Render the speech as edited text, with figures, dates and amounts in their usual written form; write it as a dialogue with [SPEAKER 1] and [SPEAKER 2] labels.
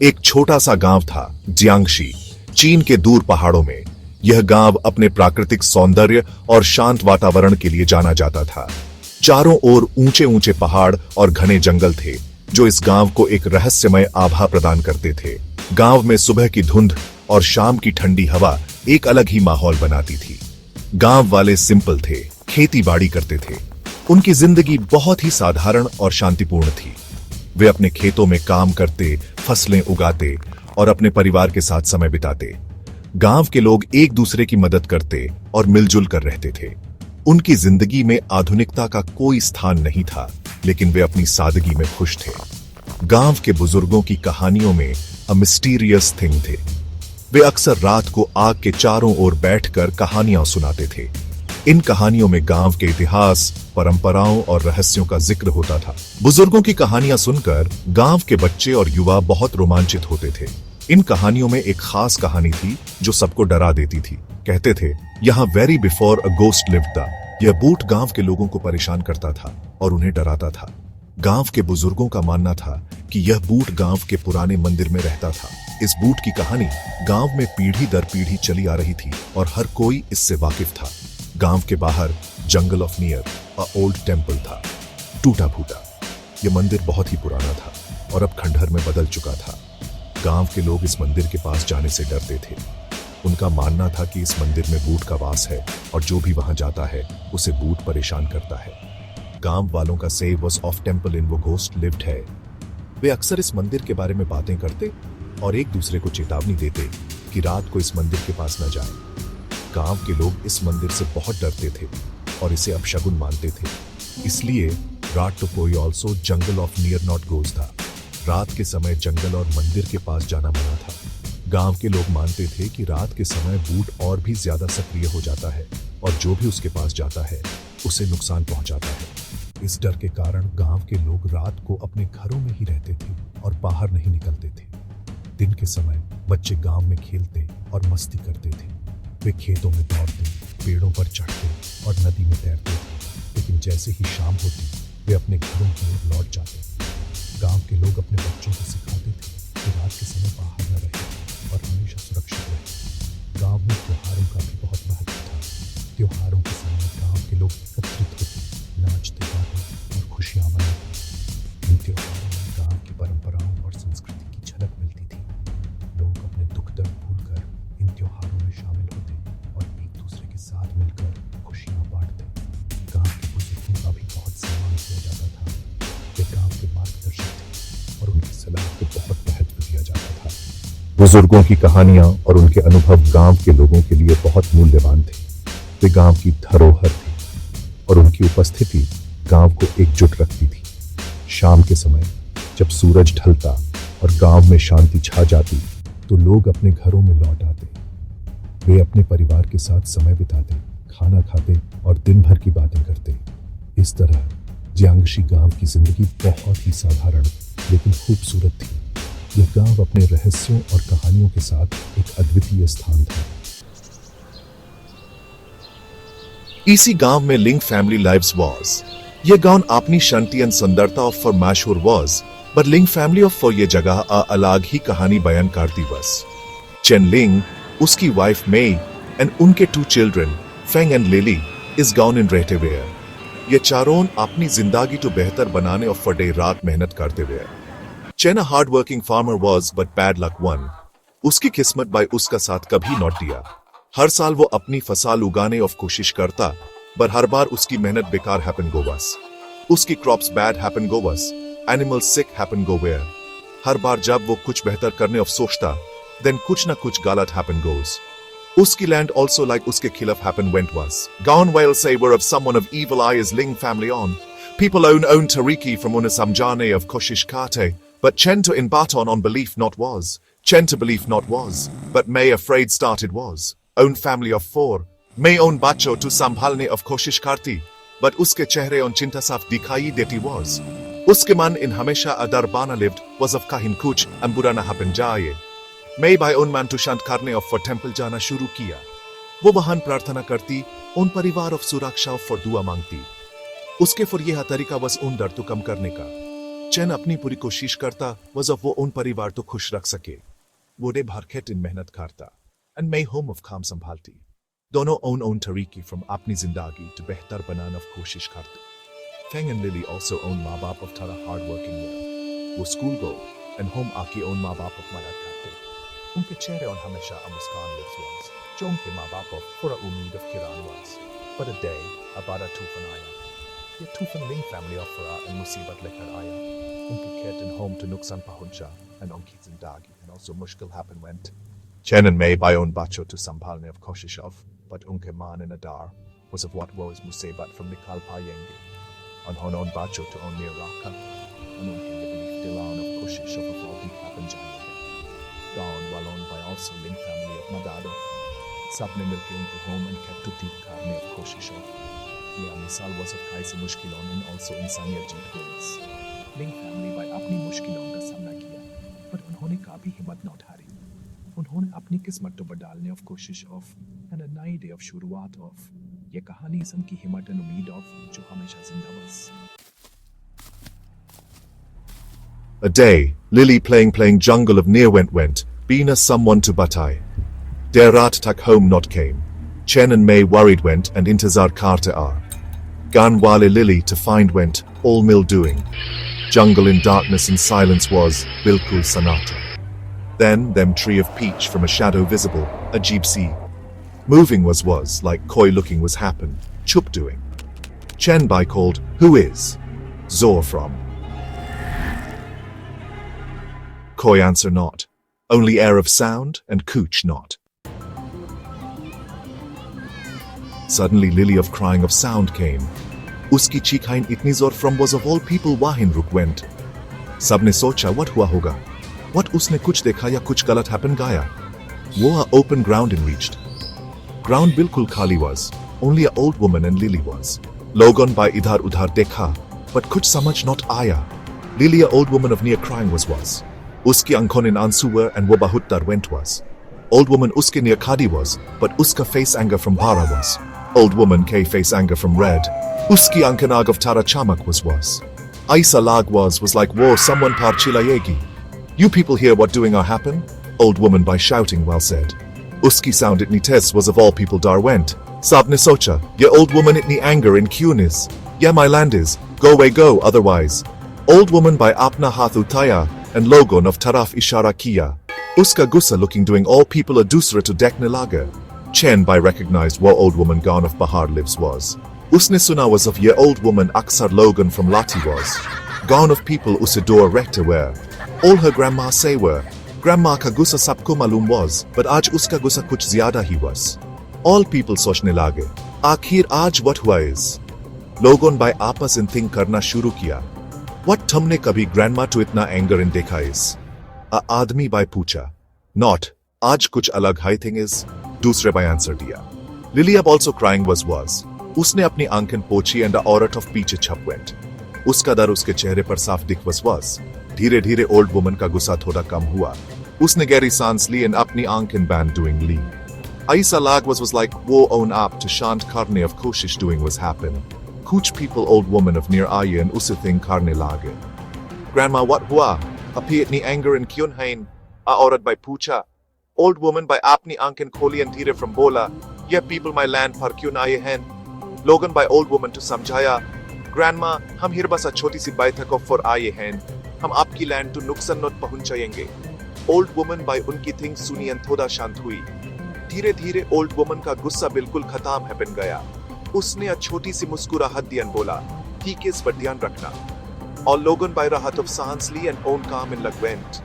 [SPEAKER 1] एक छोटा सा गांव था जियांगशी, चीन के दूर पहाड़ों में। यह गांव अपने प्राकृतिक सौंदर्य और शांत वातावरण के लिए जाना जाता था। चारों ओर ऊंचे ऊंचे पहाड़ और घने जंगल थे, जो इस गांव को एक रहस्यमय आभा प्रदान करते थे। गांव में सुबह की धुंध और शाम की ठंडी हवा एक अलग ही माहौल बनाती थी। गांव वाले सिंपल थे, खेती बाड़ी करते थे। उनकी जिंदगी बहुत ही साधारण और शांतिपूर्ण थी। वे अपने खेतों में काम करते, फसलें उगाते और अपने परिवार के साथ समय बिताते। गांव के लोग एक दूसरे की मदद करते और मिलजुल कर रहते थे। उनकी जिंदगी में आधुनिकता का कोई स्थान नहीं था, लेकिन वे अपनी सादगी में खुश थे। गांव के बुजुर्गों की कहानियों में अ मिस्टीरियस थिंग थे। वे अक्सर रात को आग के चारों ओर बैठकर कहानियां सुनाते थे। इन कहानियों में गांव के इतिहास, परंपराओं और रहस्यों का जिक्र होता था। बुजुर्गों की कहानियां सुनकर गांव के बच्चे और युवा बहुत रोमांचित होते थे। इन कहानियों में एक खास कहानी थी जो सबको डरा देती थी। कहते थे, यहाँ very before a ghost lived था। यह बूट गांव के लोगों को परेशान करता था और उन्हें डराता था। गांव के बुजुर्गों का मानना था कि यह बूट गांव के पुराने मंदिर में रहता था। इस बूट की कहानी गांव में पीढ़ी दर पीढ़ी चली आ रही थी और हर कोई इससे वाकिफ था। गांव के बाहर जंगल of near a old temple था, टूटा फूटा। यह मंदिर बहुत ही पुराना था और अब खंडहर में बदल चुका था। गांव के लोग इस मंदिर के पास जाने से डरते थे। उनका मानना था कि इस मंदिर में भूत का वास है और जो भी वहां जाता है उसे भूत परेशान करता है। गांव वालों का से वाज ऑफ टेम्पल इन वो घोस्ट लिव्ड है। वे अक्सर इस मंदिर के बारे में बातें करते और एक दूसरे को चेतावनी देते कि रात को इस मंदिर के पास न जाए। गांव के लोग इस मंदिर से बहुत डरते थे और इसे अपशगुन मानते थे। इसलिए रात तो कोई also jungle of near not goes था। रात के समय जंगल और मंदिर के पास जाना मना था। गांव के लोग मानते थे कि रात के समय भूत और भी ज्यादा सक्रिय हो जाता है और जो भी उसके पास जाता है उसे नुकसान पहुंचाता है। इस डर के कारण गांव के लोग रात को अपने घरों में ही रहते थे और बाहर नहीं निकलते थे। दिन के समय बच्चे गांव में खेलते और मस्ती करते थे। वे खेतों में दौड़ते, पेड़ों पर चढ़ते और नदी में तैरते थे। लेकिन जैसे ही शाम होती, वे अपने घरों की ओर लौट जाते। गांव के लोग अपने बच्चों को सिखाते थे कि रात के समय बाहर न रहें और हमेशा सुरक्षित रहें। गांव में त्योहारों का भी बहुत महत्व था। त्योहारों के समय गांव के लोग एकत्रित होते, नाचते गाते और खुशियां मनाते। इन त्योहारों में गांव की परंपराओं और संस्कृति की झलक मिलती थी। लोग अपने दुख दर्द भूलकर इन त्योहारों में शामिल होते और एक दूसरे के साथ मिलकर खुशियां बांटते। गांव के बुजुर्गों का भी बहुत सम्मान किया जाता था। वे गांव के मार्गदर्शक थे और उनकी सलाह को बहुत महत्व दिया जाता था। बुजुर्गों की कहानियां और उनके अनुभव गांव के लोगों के लिए बहुत मूल्यवान थे। वे गांव की धरोहर थी और उनकी उपस्थिति गांव को एकजुट रखती थी। शाम के समय जब सूरज ढलता और गांव में शांति छा जाती, तो लोग अपने घरों में लौट आते। वे अपने परिवार के साथ समय बिताते, खाना खाते और दिन भर की बातें करते। इस तरह जियांगशी गांव की जिंदगी बहुत ही साधारण लेकिन खूबसूरत थी। यह गांव अपने रहस्यों और कहानियों के साथ एक अद्वितीय स्थान था। इसी गांव में लिंग फैमिली लाइव्स वॉज। यह गांव अपनी शांति और सुंदरता और मशहूर वॉज, बट लिंग फैमिली ऑफ फॉर यह जगह अलग ही कहानी बयान करती बस। चेन लिंग, उसकी वाइफ मेई एंड उनके 2 चिल्ड्रन फेंग एंड लिली इस गांव में रहते हुए। ये चारों अपनी जिंदगी तो बेहतर बनाने और डे रात मेहनत करते हुए। Chain hard working farmer was but bad luck one. उसकी किस्मत बाय उसका साथ कभी नॉट दिया। हर साल वो अपनी फसल उगाने और कोशिश करता, पर हर बार उसकी मेहनत बेकार हैपन गो बस। उसकी crops bad happen go bus, animal sick happen go where. हर बार जब वो कुछ बेहतर करने और सोचता, देन कुछ ना कुछ गलत happen goes. Uski land also like uske khilaf happened went was. Gone whale say were of someone of evil eye is Ling family on. People own Tariki from Unasamjane of Koshish Kate, but Chen to in baton on belief not was. Chen to belief not was, but May afraid started was. Own family of 4. May own bacho to Sambhalne of Koshish Karti, but uske chehre on Chinta saf dikhai deti was. Uske man in Hamesha Adarbana lived was of Kahin Kuch and Burana happen jaye. मैं भाई उन man to शांत करने और for temple जाना शुरू किया। वो वहां प्रार्थना करती, उन परिवार और सुरक्षा और फॉर दुआ मांगती। उसके फॉर यह तरीका बस उन डर तो कम करने का। चैन अपनी पूरी कोशिश करता was of वो उन परिवार तो खुश रख सके। वो डे भर खेत इन मेहनत करता and may home of काम संभालती। दोनों own तरीके from अपनी जिंदगी to बेहतर बनाने की कोशिश करते। Feng and Lily also own माँ बाप of थोड़ा hard working were। वो school go and home आके own माँ बाप of मदद करते। उनके चेहरे और हमेशा मुस्कान lives was जो उनके माँ बाप of पूरा उम्मीद of किरान was। But a day अबारा तूफान आया। ये तूफान लिंग family of फरा and मुसीबत लेकर आया। उनके खेत and home to नुकसान पहुंचा and उनकी जिंदगी and also मुश्किल happen went। Chen and May by own बच्चों to संभालने of कोशिश of, but उनके मान and adar was of what was मुसीबत from निकाल पाएंगे। उन्होंने उन बच्चों to own near रखा and उनके लिए दिलाने of कोशिश of all भी happen जाएगा। Down while owned by also Ling family of मदादो, सबने मिलकर उनके home and खेत to ठीक करने of कोशिश of। यह मिसाल was of कैसे मुश्किलों and also इंसानियत जीत गई। लिंग फैमिली by अपनी मुश्किलों का सामना किया, पर उन्होंने कभी हिम्मत न उठाई। उन्होंने अपनी किस्मत तो बदलने of कोशिश of and a नई डे of शुरुआत of। ये कहानी इंसान की हिम्मत और उम्मीद of जो हमेशा जिंदा बस। A day, Lily playing jungle of near went, being as someone to batai. Der Rat tak home not came. Chen and May worried went and intizar karte are. Gan wale Lily to find went, all mill doing. Jungle in darkness and silence was, bilkul sanata. Then them tree of peach from a shadow visible, a gypsy. Moving was, like coy looking was happen, chup doing. Chen by called, who is? Zor from. Coy answer not, only air of sound and cooch not. Suddenly Lily of crying of sound came. Uski chikhain itni zor from was of all people wahin ruk went. Sabne socha what hua hoga? What usne kuch dekha ya kuch galat happen gaya? Wo a open ground and reached. Ground bilkul khali was, only a old woman and Lily was. Logon by idhar udhar dekha, but kuch samajh not aya. Lily a old woman of near crying was. Uski ankhon in ansu were and wo bahut dar went was. Old woman uske near khadi was, but uska face anger from bara was. Old woman K face anger from red. Uski ankanag of Tara Chamak was. Aisa lag was like war someone par chilayegi. You people hear what doing are happen? Old woman by shouting well said. Uski sound itni tes was of all people dar went. Sabne socha, ye old woman itni anger in kunis. Yeah my land is, go away go otherwise. Old woman by apna hath utaya, and logon of taraf ishara kiya. Uska gussa looking doing all people a dusra to dekne lager. Chen by recognized what old woman gone of Bahar lives was. Usne suna was of ye old woman Aksar Logan from Lati was. Gone of people usidor recta were. All her grandma say were. Grandma ka gussa sabko malum was, but aaj uska gussa kuch zyada hi was. All people sochne lage. Akhir aaj what hua is. Logon by apas in think karna shuru kiya. What tumne kabhi grandma to itna anger in dekha is? A आदमी by पूछा, not, आज कुछ अलग high thing is, दूसरे by answer दिया. Lily अब also crying was. उसने अपनी आंखें पोछी and a औरत of पीछे छप went. उसका डर उसके चेहरे पर साफ दिख was. धीरे धीरे old woman का गुस्सा थोड़ा कम हुआ. उसने गहरी सांस ली and अपनी आंखें band doing Lee. Aisa lag was like wo own up to shant karne of koshish doing was happen. Kuch people old woman of near aye and usse thing karne lage. Grandma what hua? Api itni anger in kyun hain, a aurat by pucha. Old woman by apni anken kholi and dhire from bola, ye people my land par kyun aaye hain. Logan by old woman to samjhaya, grandma, hum here bas a choti si baithak of for aaye hain, hum aapki land to nuksan not pahunchayenge. Old woman by unki things suni and thoda shant hui. धीरे धीरे old woman का गुस्सा बिल्कुल खत्म है बन गया. उसने एक छोटी सी मुस्कुराहट दी और बोला, ठीक है, इस पर ध्यान रखना. और लोगन by राहत of सांस ली and own calm in lag went.